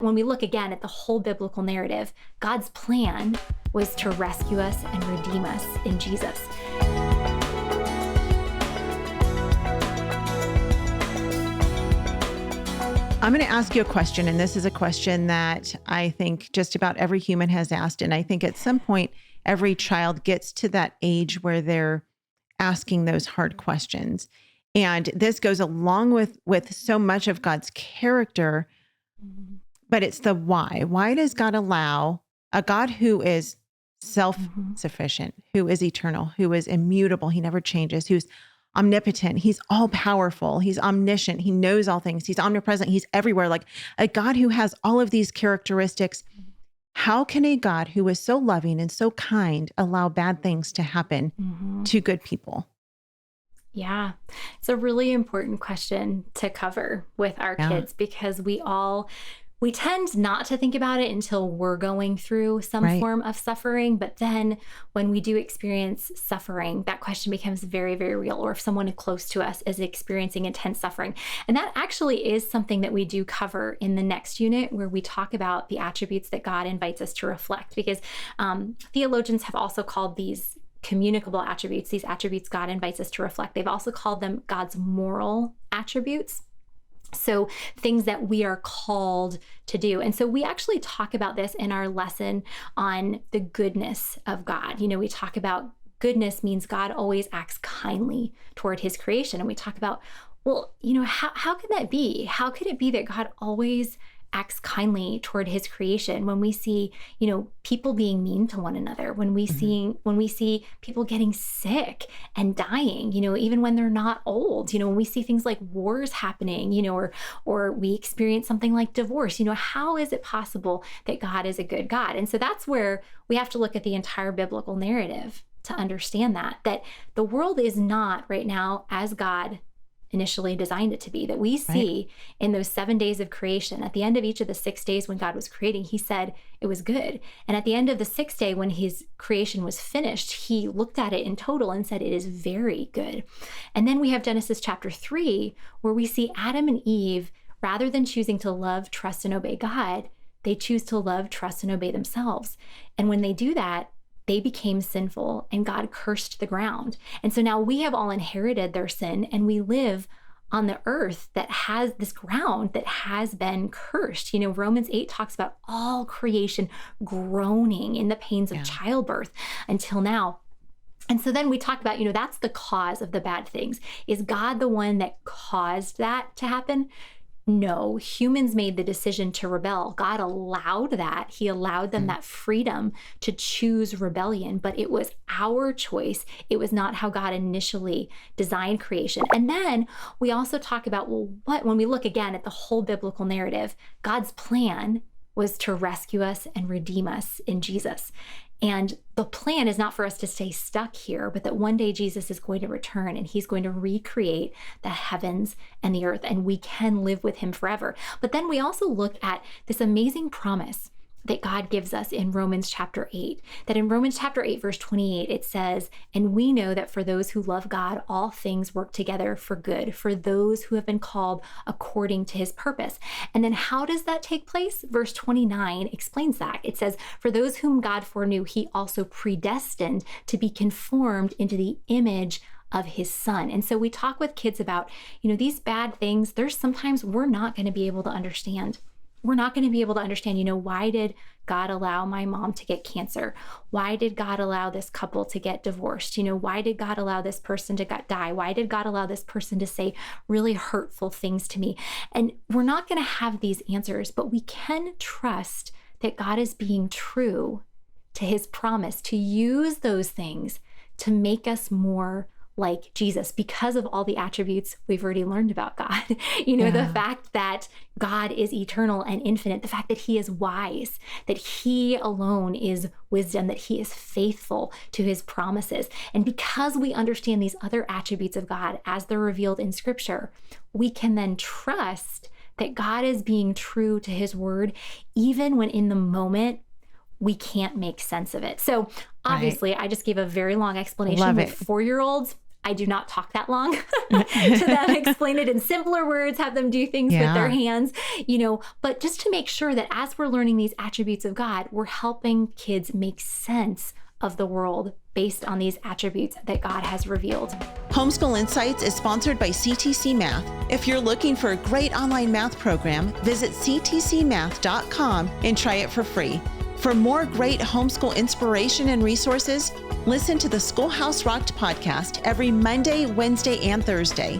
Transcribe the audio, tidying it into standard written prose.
When we look again at the whole biblical narrative, God's plan was to rescue us and redeem us in Jesus. I'm going to ask you a question, and this is a question that I think just about every human has asked. And I think at some point, every child gets to that age where they're asking those hard questions. And this goes along with so much of God's character, but it's the why. Why does God allow a God who is self-sufficient, who is eternal, who is immutable, he never changes, who's omnipotent, he's all powerful, he's omniscient, he knows all things, he's omnipresent, he's everywhere, like a God who has all of these characteristics. How can a God who is so loving and so kind allow bad things to happen to good people? Yeah, it's a really important question to cover with our kids, because we tend not to think about it until we're going through some form of suffering. But then when we do experience suffering, that question becomes very, very real. Or if someone close to us is experiencing intense suffering. And that actually is something that we do cover in the next unit, where we talk about the attributes that God invites us to reflect. Because theologians have also called these communicable attributes, these attributes God invites us to reflect. They've also called them God's moral attributes. So things that we are called to do. And so we actually talk about this in our lesson on the goodness of God. We talk about goodness means God always acts kindly toward his creation. And we talk about, well, how can that be? How could it be that God always acts kindly toward his creation when we see, people being mean to one another, when we see people getting sick and dying, even when they're not old, when we see things like wars happening, or we experience something like divorce, how is it possible that God is a good God? And so that's where we have to look at the entire biblical narrative to understand that the world is not right now as God initially designed it to be, that we see in those 7 days of creation. At the end of each of the 6 days when God was creating, he said it was good. And at the end of the 6th day, when his creation was finished, he looked at it in total and said it is very good. And then we have Genesis chapter 3, where we see Adam and Eve, rather than choosing to love, trust, and obey God, they choose to love, trust, and obey themselves. And when they do that, they became sinful and God cursed the ground. And so now we have all inherited their sin, and we live on the earth that has this ground that has been cursed. Romans 8 talks about all creation groaning in the pains of childbirth until now. And so then we talk about, that's the cause of the bad things. Is God the one that caused that to happen? No, humans made the decision to rebel. God allowed that. He allowed them that freedom to choose rebellion, but it was our choice. It was not how God initially designed creation. And then we also talk about, when we look again at the whole biblical narrative, God's plan was to rescue us and redeem us in Jesus. And the plan is not for us to stay stuck here, but that one day Jesus is going to return and he's going to recreate the heavens and the earth, and we can live with him forever. But then we also look at this amazing promise that God gives us in Romans chapter 8, that in Romans chapter 8, verse 28, it says, "And we know that for those who love God, all things work together for good, for those who have been called according to his purpose." And then how does that take place? Verse 29 explains that. It says, "For those whom God foreknew, he also predestined to be conformed into the image of his son." And so we talk with kids about, these bad things, there's sometimes we're not going to be able to understand. We're not going to be able to understand, why did God allow my mom to get cancer? Why did God allow this couple to get divorced? Why did God allow this person to die? Why did God allow this person to say really hurtful things to me? And we're not going to have these answers, but we can trust that God is being true to his promise to use those things to make us more like Jesus, because of all the attributes we've already learned about God. The fact that God is eternal and infinite, the fact that he is wise, that he alone is wisdom, that he is faithful to his promises. And because we understand these other attributes of God as they're revealed in Scripture, we can then trust that God is being true to his word, even when in the moment we can't make sense of it. So obviously, I just gave a very long explanation with 4-year-olds. I do not talk that long to them, explain it in simpler words, have them do things with their hands, but just to make sure that as we're learning these attributes of God, we're helping kids make sense of the world based on these attributes that God has revealed. Homeschool Insights is sponsored by CTC Math. If you're looking for a great online math program, visit ctcmath.com and try it for free. For more great homeschool inspiration and resources, listen to the Schoolhouse Rocked podcast every Monday, Wednesday, and Thursday.